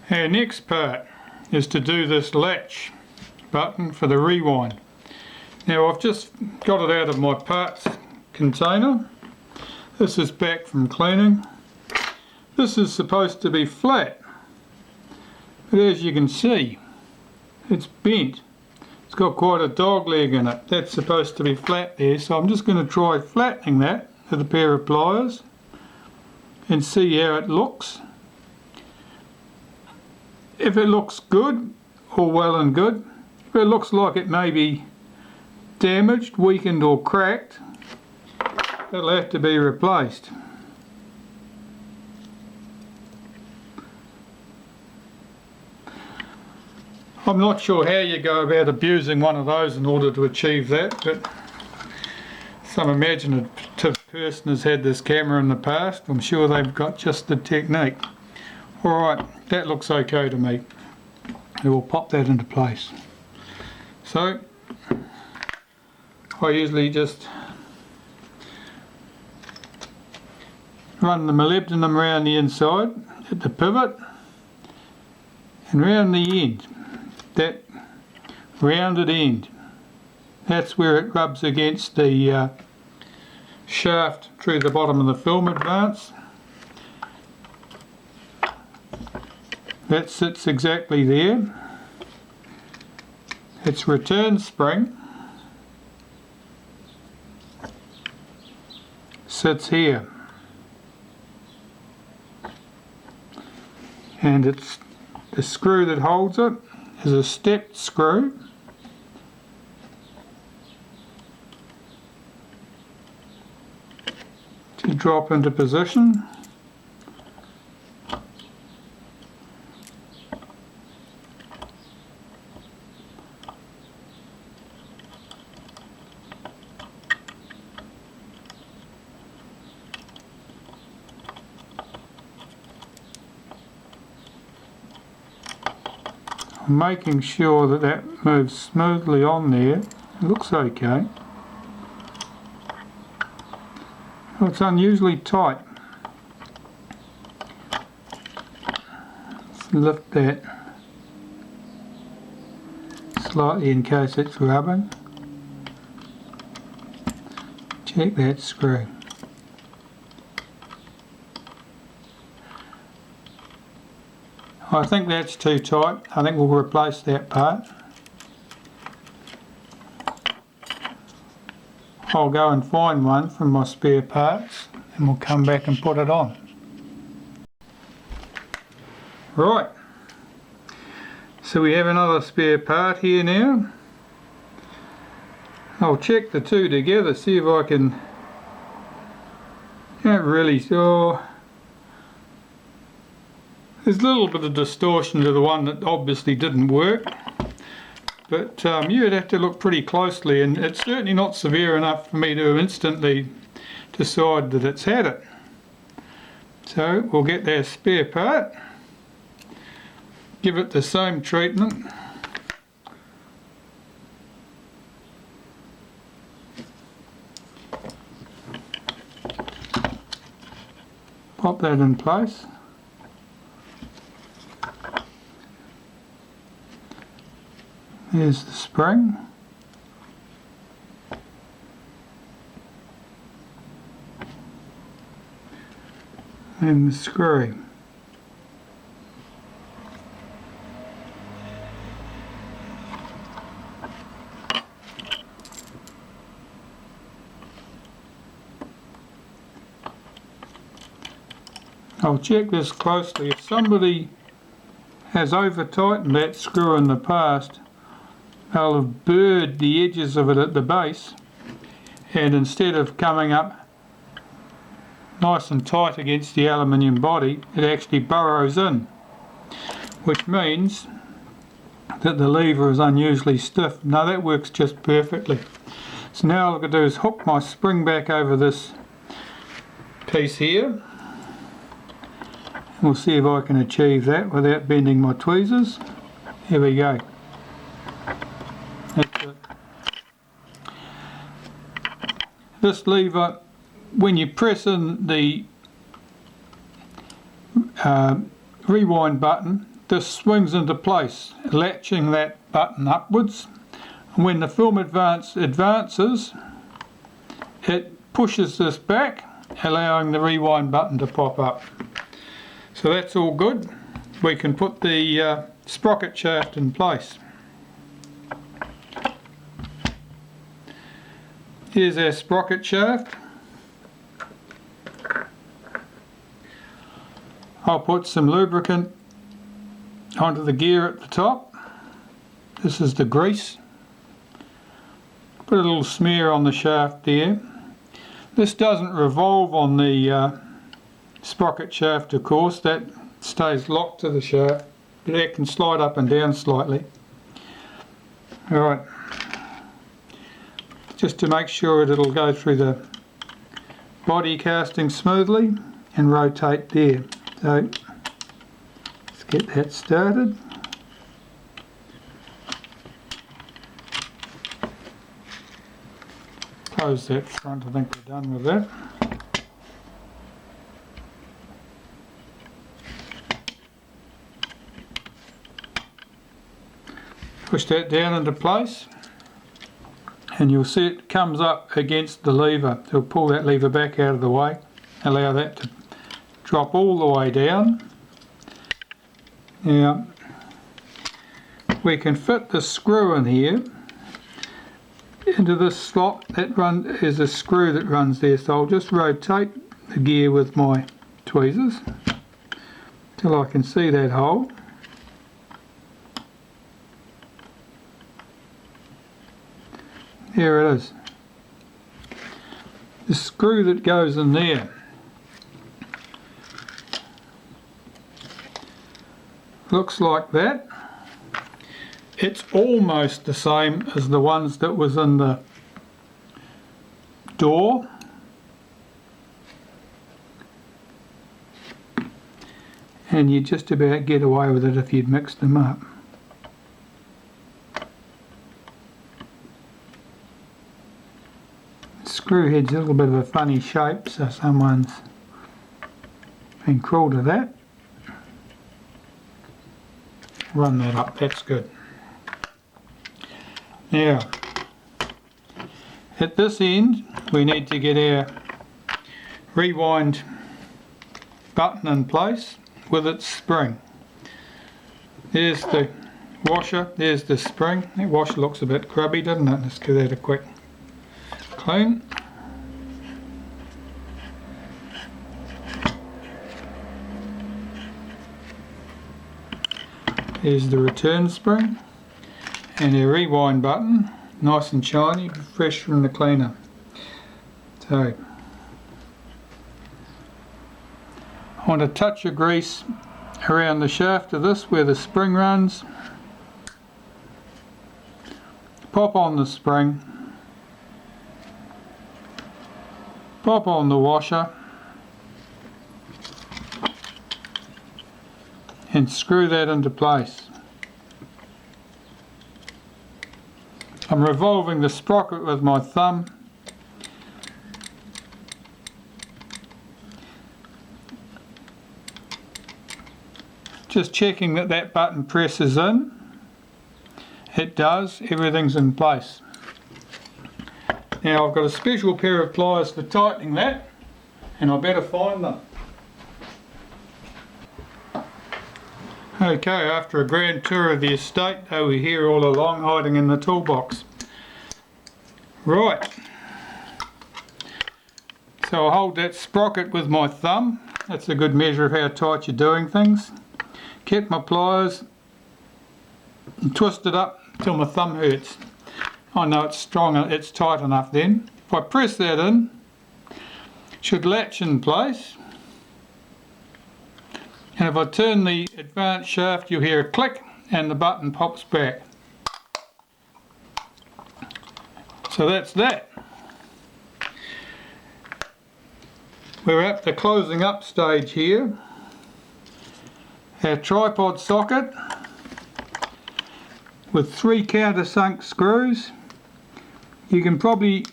Our next part is to do this latch button for the rewind. Now I've just got it out of my parts container. This is back from cleaning. This is supposed to be flat, but as you can see it's bent. It's got quite a dog leg in it. That's supposed to be flat there, so I'm just going to try flattening that with a pair of pliers and see how it looks. If it looks good, all well and good. If it looks like it may be damaged, weakened or cracked, it'll have to be replaced. I'm not sure how you go about abusing one of those in order to achieve that, but some imaginative person has had this camera in the past. I'm sure they've got just the technique. Alright, that looks okay to me. We will pop that into place. So, I usually just run the molybdenum around the inside at the pivot and round the end. That rounded end, that's where it rubs against the shaft through the bottom of the film advance. That sits exactly there. Its return spring sits here, and it's the screw that holds it is a stepped screw. To drop into position. Making sure that that moves smoothly on there. It looks okay. Oh, it's unusually tight. Let's lift that slightly in case it's rubbing. Check that screw. I think that's too tight. I think we'll replace that part. I'll go and find one from my spare parts and we'll come back and put it on. Right, so we have another spare part here now. I'll check the two together, see if I can. Can't really saw. There's a little bit of distortion to the one that obviously didn't work, but you'd have to look pretty closely, and it's certainly not severe enough for me to instantly decide that it's had it. So we'll get that spare part, give it the same treatment. Pop that in place. Here's the spring. And the screw. I'll check this closely. If somebody has over tightened that screw in the past, they'll have burred the edges of it at the base, and instead of coming up nice and tight against the aluminium body, it actually burrows in, which means that the lever is unusually stiff. Now that works just perfectly. So now all I've got to do is hook my spring back over this piece here. We'll see if I can achieve that without bending my tweezers. Here we go. That's it. This lever, when you press in the rewind button, this swings into place, latching that button upwards. And when the film advances, it pushes this back, allowing the rewind button to pop up. So that's all good. We can put the sprocket shaft in place. Here's our sprocket shaft. I'll put some lubricant onto the gear at the top. This is the grease. Put a little smear on the shaft there. This doesn't revolve on the sprocket shaft, of course. That stays locked to the shaft, but it can slide up and down slightly. Alright, just to make sure it'll go through the body casting smoothly and rotate there. So let's get that started. Close that front, I think we're done with that. Push that down into place and you'll see it comes up against the lever. So pull that lever back out of the way, allow that to drop all the way down. Now we can fit the screw in here into this slot. That is a screw that runs there, so I'll just rotate the gear with my tweezers till I can see that hole. There it is. The screw that goes in there looks like that. It's almost the same as the ones that was in the door. And you just about get away with it if you'd mixed them up. The screw head's a little bit of a funny shape, so someone's been cruel to that. Run that up, that's good. Now, at this end we need to get our rewind button in place with its spring. There's the washer, there's the spring. That washer looks a bit grubby, doesn't it? Let's give that a quick clean. Here's the return spring and our rewind button, nice and shiny, fresh from the cleaner. So I want a touch of grease around the shaft of this where the spring runs. Pop on the spring, pop on the washer and screw that into place. I'm revolving the sprocket with my thumb. Just checking that that button presses in. It does, everything's in place. Now I've got a special pair of pliers for tightening that, and I better find them. Okay, after a grand tour of the estate, they were here all along, hiding in the toolbox. Right, so I'll hold that sprocket with my thumb. That's a good measure of how tight you're doing things. Get my pliers and twist it up till my thumb hurts. I know it's strong, it's tight enough then. If I press that in, it should latch in place. And if I turn the advanced shaft, you'll hear a click and the button pops back. So that's that. We're at the closing up stage here. Our tripod socket with 3 countersunk screws. You can probably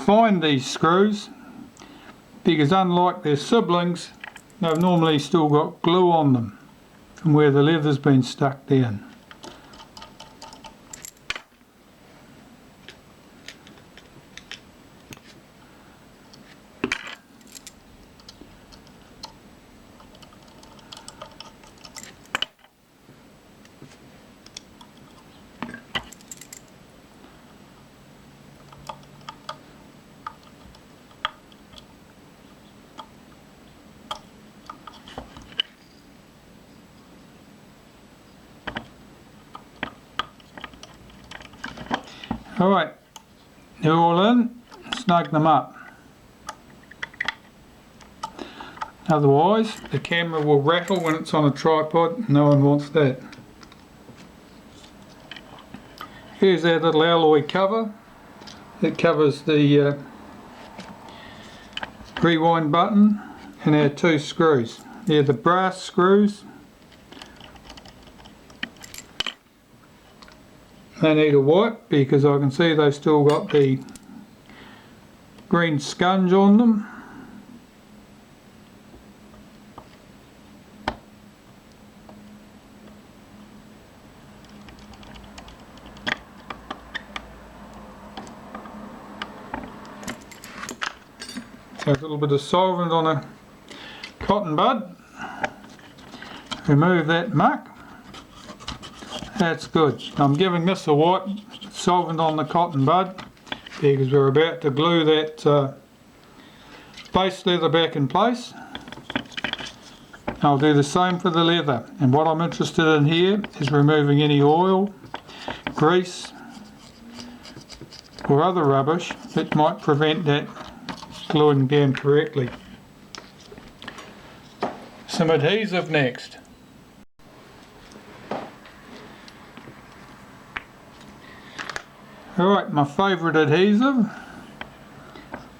find these screws because unlike their siblings, they've normally still got glue on them. from where the leather's been stuck down. Alright, they're all in, snug them up. Otherwise the camera will rattle when it's on a tripod, no one wants that. Here's our little alloy cover. It covers the rewind button and our two screws. They're the brass screws. They need a wipe because I can see they've still got the green scunge on them. So a little bit of solvent on a cotton bud. Remove that muck. That's good. I'm giving this a wipe, solvent on the cotton bud, because we're about to glue that base leather back in place. I'll do the same for the leather, and what I'm interested in here is removing any oil, grease or other rubbish that might prevent that gluing down correctly. Some adhesive next. Alright, my favourite adhesive.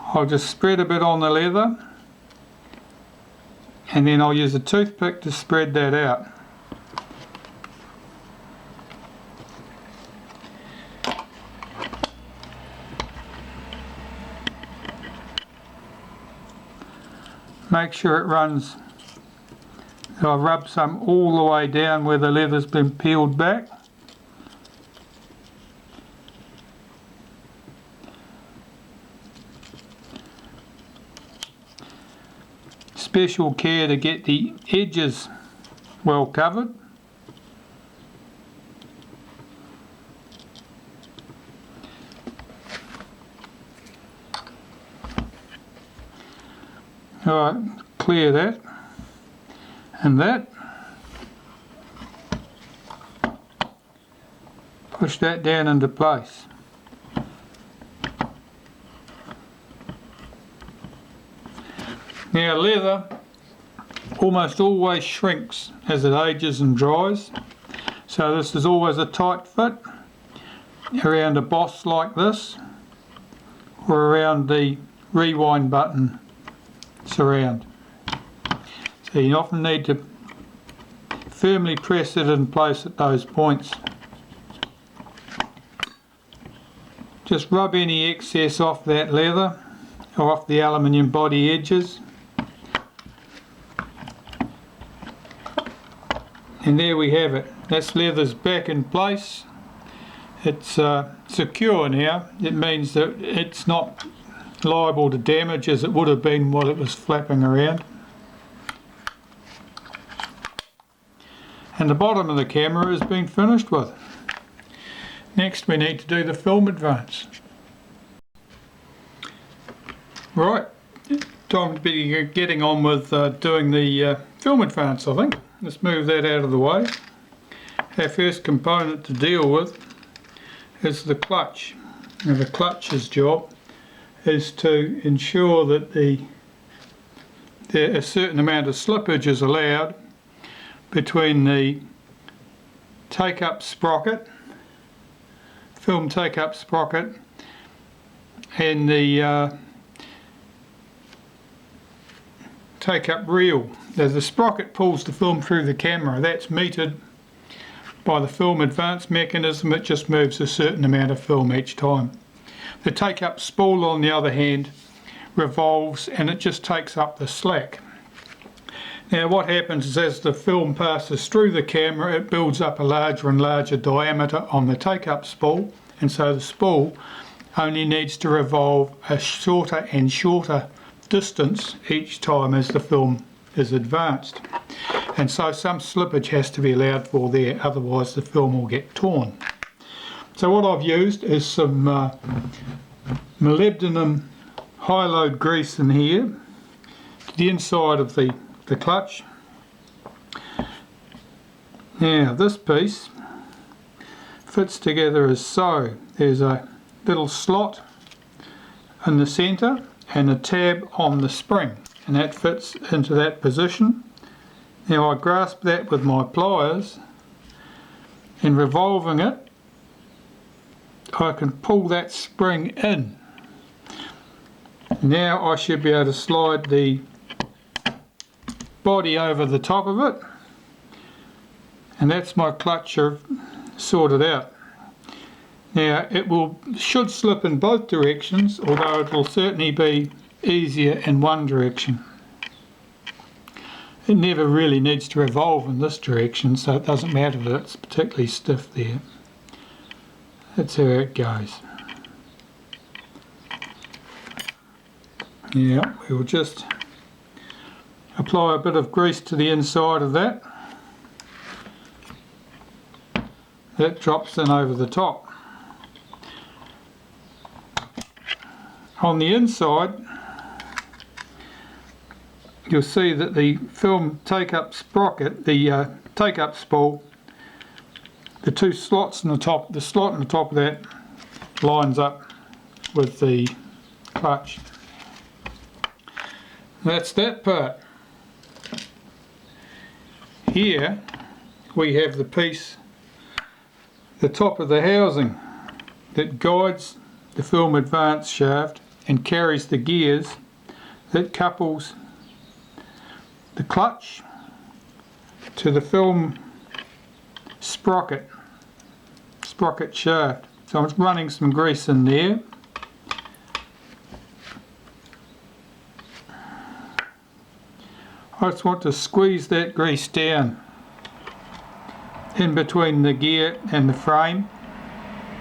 I'll just spread a bit on the leather and then I'll use a toothpick to spread that out. Make sure it runs, I'll rub some all the way down where the leather's been peeled back. Special care to get the edges well covered. Alright, clear that and that. Push that down into place. Now leather almost always shrinks as it ages and dries, so this is always a tight fit around a boss like this or around the rewind button surround. So you often need to firmly press it in place at those points. Just rub any excess off that leather or off the aluminium body edges. And there we have it. This leather's back in place. It's secure now. It means that it's not liable to damage as it would have been while it was flapping around. And the bottom of the camera has been finished with. Next we need to do the film advance. Right, time to be getting on with doing the film advance, I think. Let's move that out of the way. Our first component to deal with is the clutch. Now the clutch's job is to ensure that a certain amount of slippage is allowed between the take-up sprocket, film take-up sprocket, and the take-up reel. As the sprocket pulls the film through the camera, that's metered by the film advance mechanism. It just moves a certain amount of film each time. The take-up spool, on the other hand, revolves and it just takes up the slack. Now what happens is as the film passes through the camera, it builds up a larger and larger diameter on the take-up spool, and so the spool only needs to revolve a shorter and shorter distance each time as the film is advanced. And so some slippage has to be allowed for there, otherwise the film will get torn. So what I've used is some molybdenum high load grease in here to the inside of the clutch. Now this piece fits together as so. There's a little slot in the centre and a tab on the spring, and that fits into that position. Now I grasp that with my pliers, and revolving it I can pull that spring in. Now I should be able to slide the body over the top of it, and that's my clutch sorted out. Now it should slip in both directions, although it will certainly be easier in one direction. It never really needs to revolve in this direction, so it doesn't matter that it's particularly stiff there. That's how it goes. Yeah, we will just apply a bit of grease to the inside of that. That drops in over the top. On the inside, you'll see that the film take-up sprocket, the take-up spool, the two slots in the top, the slot in the top of that lines up with the clutch. That's that part. Here we have the piece, the top of the housing that guides the film advance shaft and carries the gears that couples the clutch to the film sprocket shaft. So I'm running some grease in there. I just want to squeeze that grease down in between the gear and the frame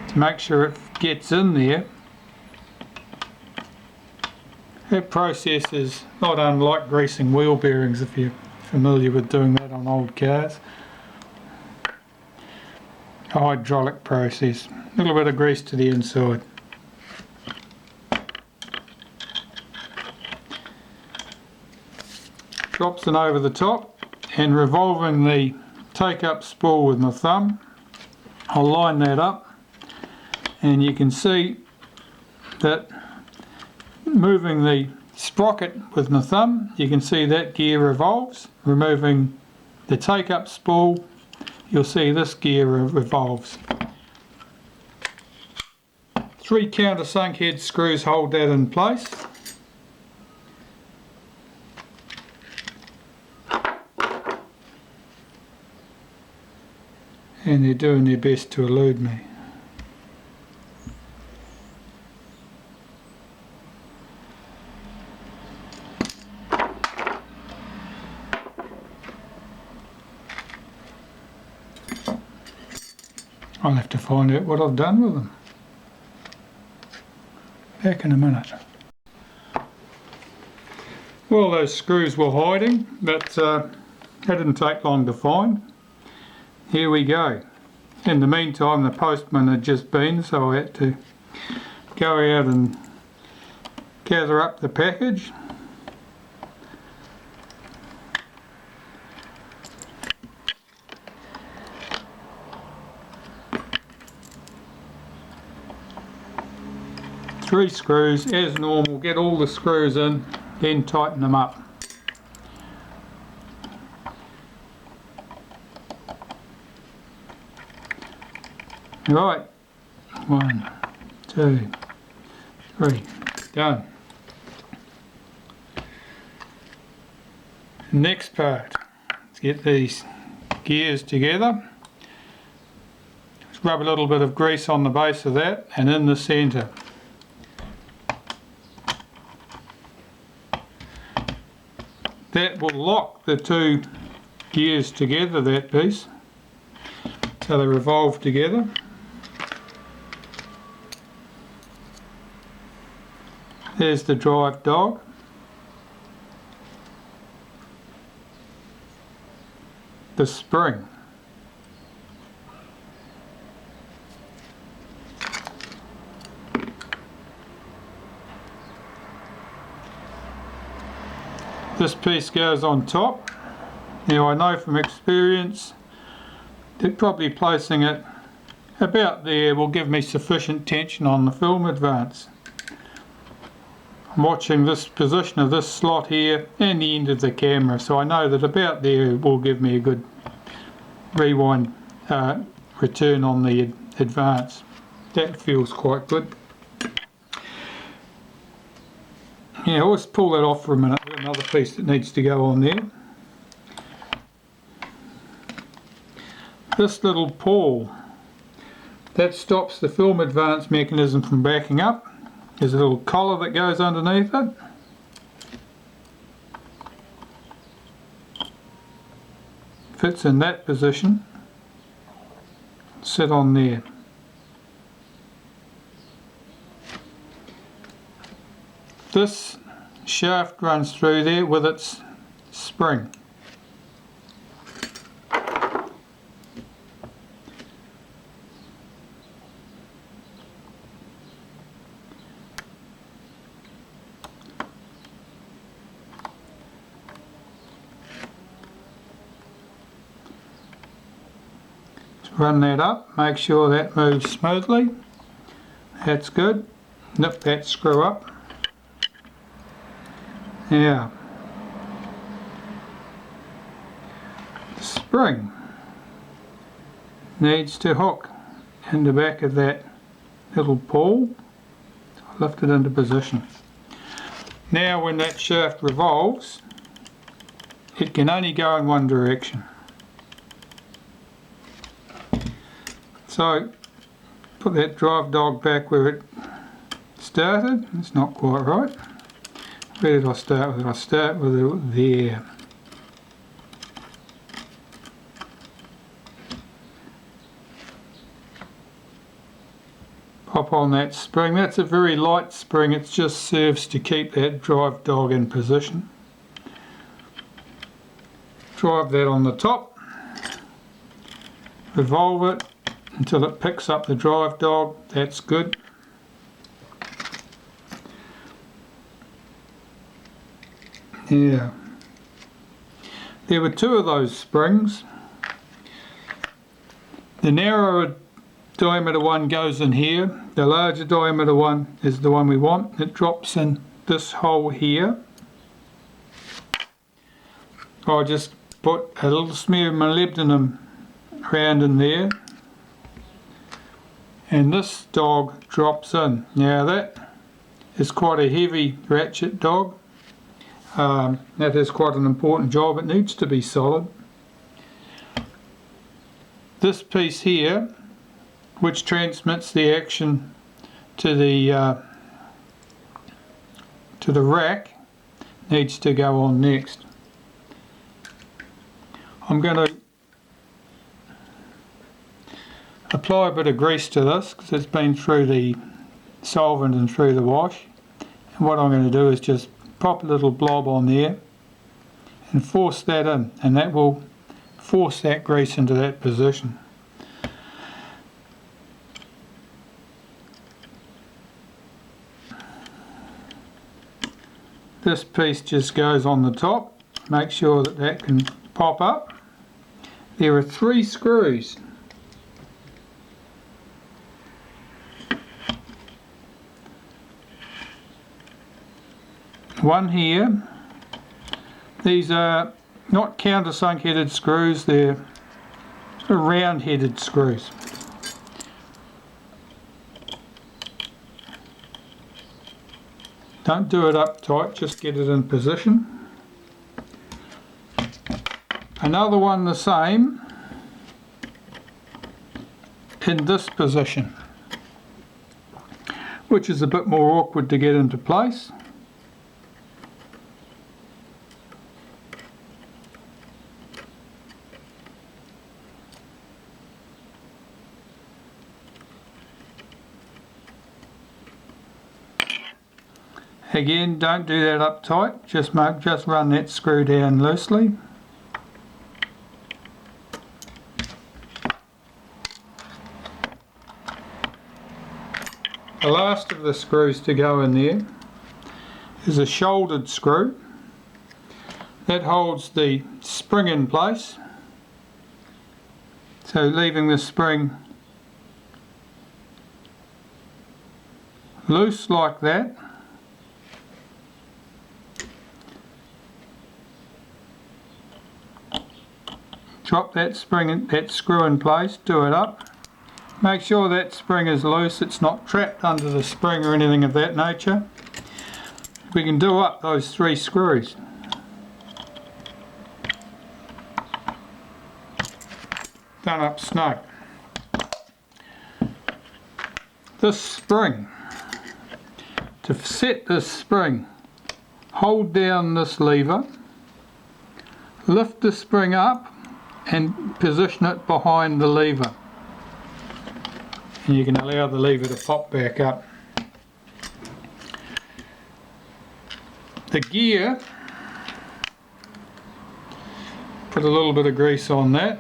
to make sure it gets in there. That process is not unlike greasing wheel bearings if you're familiar with doing that on old cars. A hydraulic process. A little bit of grease to the inside. Drops in over the top, and revolving the take-up spool with my thumb, I'll line that up, and you can see that moving the sprocket with my thumb, you can see that gear revolves. Removing the take-up spool, you'll see this gear revolves. 3 countersunk head screws hold that in place. And they're doing their best to elude me. I'll have to find out what I've done with them. Back in a minute. Well, those screws were hiding, but that didn't take long to find. Here we go. In the meantime, the postman had just been, so I had to go out and gather up the package. Three screws as normal. Get all the screws in, then tighten them up. Right, 1, 2, 3, done. Next part, let's get these gears together. Just rub a little bit of grease on the base of that and in the centre. that will lock the two gears together, that piece, so they revolve together. There's the drive dog. The spring. This piece goes on top. Now I know from experience that probably placing it about there will give me sufficient tension on the film advance. I'm watching this position of this slot here and the end of the camera, so I know that about there will give me a good rewind return on the advance. That feels quite good. Yeah, let's pull that off for a minute. We've got another piece that needs to go on there. This little pawl, that stops the film advance mechanism from backing up. There's a little collar that goes underneath it. Fits in that position. Sit on there. This shaft runs through there with its spring. Run that up, make sure that moves smoothly. That's good. Nip that screw up. Now, the spring needs to hook in the back of that little pawl. Lift it into position. Now when that shaft revolves, it can only go in one direction. So put that drive dog back where it started. It's not quite right. Where did I start with it? I start with it there. Pop on that spring. That's a very light spring. It just serves to keep that drive dog in position. Drive that on the top. Revolve it until it picks up the drive dog. That's good. Yeah. There were two of those springs. The narrower diameter one goes in here. The larger diameter one is the one we want. It drops in this hole here. I'll just put a little smear of molybdenum around in there. And this dog drops in. Now that is quite a heavy ratchet dog. That is quite an important job. It needs to be solid. This piece here, which transmits the action to the rack, needs to go on next. I'm going to apply a bit of grease to this because it's been through the solvent and through the wash. And what I'm going to do is just pop a little blob on there and force that in, and that will force that grease into that position. This piece just goes on the top. Make sure that that can pop up. There are 3 screws. One here. These are not countersunk headed screws, they're sort of round headed screws. Don't do it up tight, just get it in position. Another one the same in this position, which is a bit more awkward to get into place. Again, don't do that up tight, just run that screw down loosely. The last of the screws to go in there is a shouldered screw. That holds the spring in place, so leaving the spring loose like that. Drop that screw in place, do it up. Make sure that spring is loose, it's not trapped under the spring or anything of that nature. We can do up those 3 screws. Done up snug. This spring, to set this spring, hold down this lever, lift the spring up and position it behind the lever. And you can allow the lever to pop back up. The gear, put a little bit of grease on that.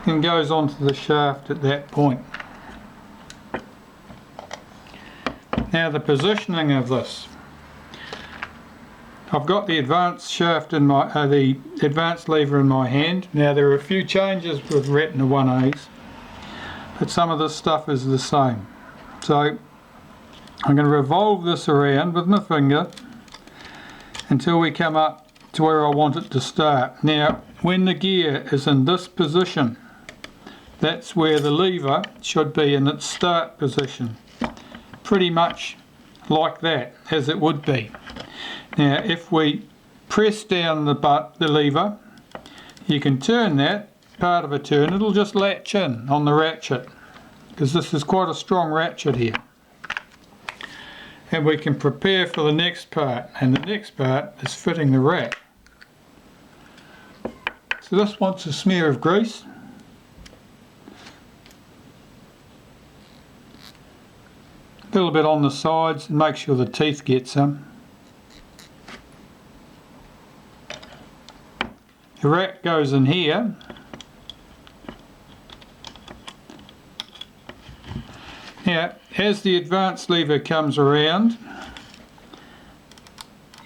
And goes onto the shaft at that point. Now the positioning of this. I've got the advanced shaft in my, the advanced lever in my hand. Now there are a few changes with Retina 1As, but some of this stuff is the same. So I'm going to revolve this around with my finger until we come up to where I want it to start. Now when the gear is in this position, that's where the lever should be in its start position. Pretty much like that, as it would be. Now if we press down the lever, you can turn that, part of a turn, it'll just latch in on the ratchet, because this is quite a strong ratchet here. And we can prepare for the next part, and the next part is fitting the rack. So this wants a smear of grease. A little bit on the sides, and make sure the teeth get some. The rack goes in here. Now, as the advanced lever comes around,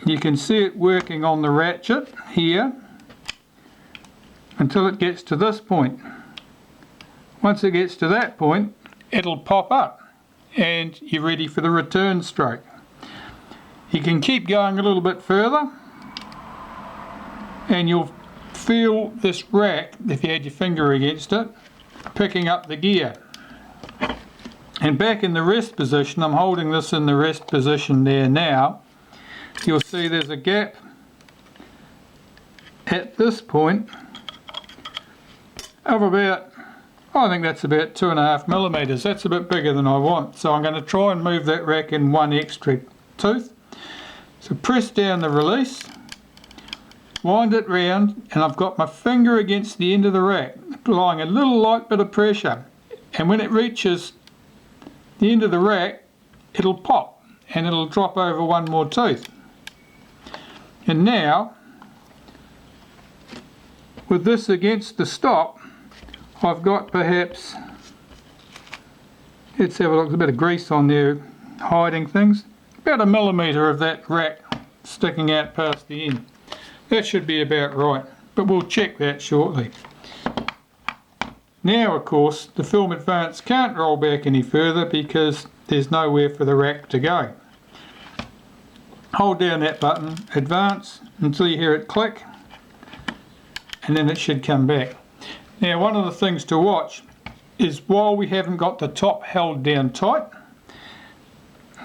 you can see it working on the ratchet here until it gets to this point. Once it gets to that point, it'll pop up and you're ready for the return stroke. You can keep going a little bit further and you'll feel this rack, if you had your finger against it, picking up the gear. And back in the rest position, I'm holding this in the rest position there now, you'll see there's a gap at this point of about, I think that's about 2.5 millimeters. That's a bit bigger than I want, so I'm going to try and move that rack in one extra tooth. So press down the release, wind it round, and I've got my finger against the end of the rack, applying a little light bit of pressure, and when it reaches the end of the rack, it'll pop and it'll drop over one more tooth. And now, with this against the stop, I've got perhaps, let's have a look, there's a bit of grease on there hiding things, about 1 millimeter of that rack sticking out past the end. That should be about right, but we'll check that shortly. Now of course the Film Advance can't roll back any further because there's nowhere for the rack to go. Hold down that button, advance until you hear it click, and then it should come back. Now one of the things to watch is while we haven't got the top held down tight,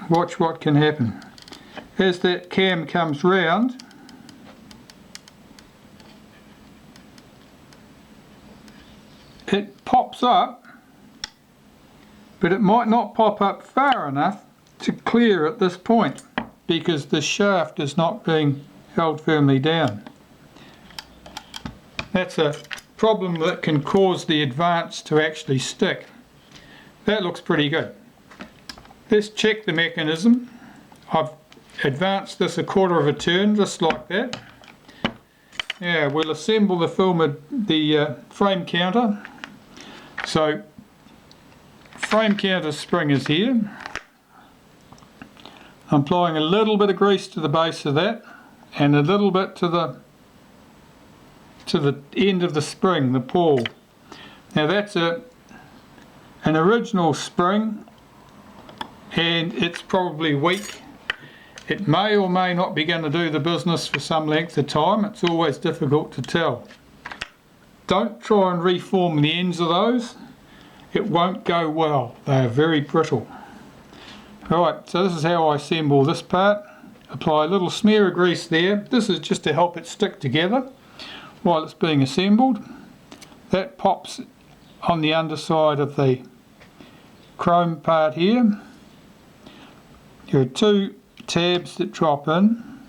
watch what can happen. As that cam comes round, it pops up, but it might not pop up far enough to clear at this point because the shaft is not being held firmly down. That's a problem that can cause the advance to actually stick. that looks pretty good. Let's check the mechanism. I've advanced this a quarter of a turn, just like that. Now we'll assemble the frame counter. So frame counter spring is here. I'm applying a little bit of grease to the base of that and a little bit to the end of the spring, the pawl. Now that's an original spring and it's probably weak. It may or may not be going to do the business for some length of time. It's always difficult to tell. Don't try and reform the ends of those. It won't go well. They are very brittle. Alright, so this is how I assemble this part. Apply a little smear of grease there. This is just to help it stick together while it's being assembled. That pops on the underside of the chrome part here. There are two tabs that drop in.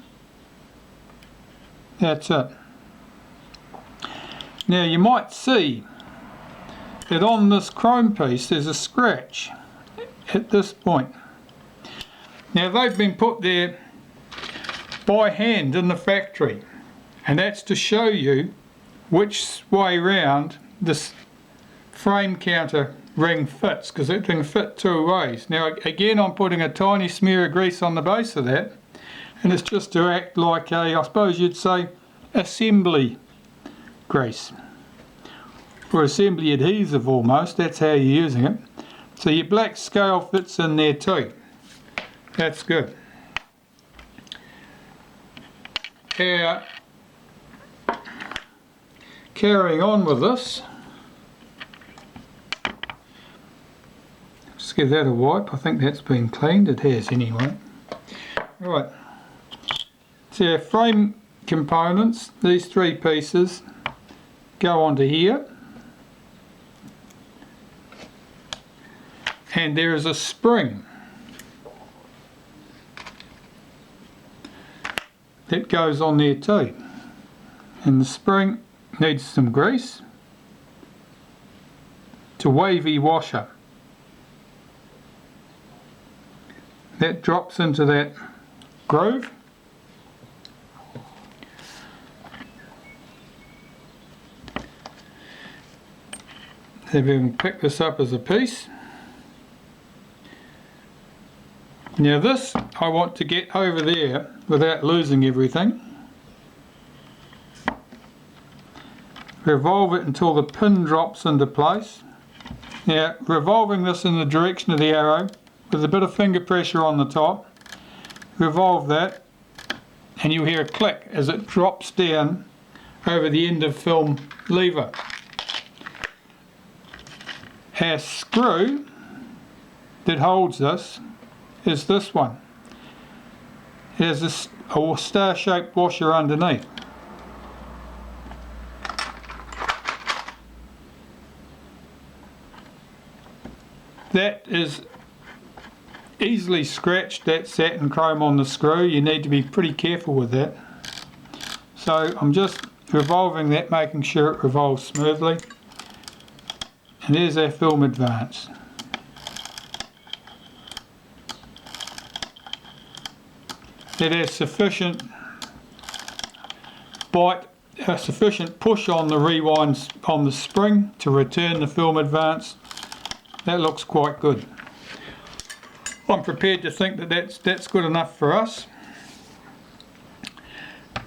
That's it. Now you might see that on this chrome piece there's a scratch at this point. Now they've been put there by hand in the factory, and that's to show you which way round this frame counter ring fits, because it can fit two ways. Now again, I'm putting a tiny smear of grease on the base of that, and it's just to act like a, I suppose you'd say, assembly grease, or assembly adhesive almost. That's how you're using it. So your black scale fits in there too. That's good. Carrying on with this, just give that a wipe. I think that's been cleaned. It has anyway. Right. So our frame components, these three pieces, go onto here. And there is a spring that goes on there too. And the spring needs some grease. It's a wavy washer. That drops into that groove. So we can pick this up as a piece. Now this I want to get over there without losing everything. Revolve it until the pin drops into place. Now revolving this in the direction of the arrow with a bit of finger pressure on the top. Revolve that and you'll hear a click as it drops down over the end of film lever. Our screw that holds this is this one. It has a star-shaped washer underneath. That is easily scratched, that satin chrome on the screw. You need to be pretty careful with that. So I'm just revolving that, making sure it revolves smoothly. And there's our film advance. It has sufficient bite, sufficient push on the rewinds on the spring to return the film advance. That looks quite good. I'm prepared to think that that's good enough for us.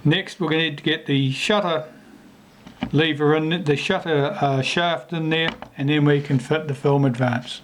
Next we're going to need to get the shutter lever in, the shutter shaft in there, and then we can fit the film advance.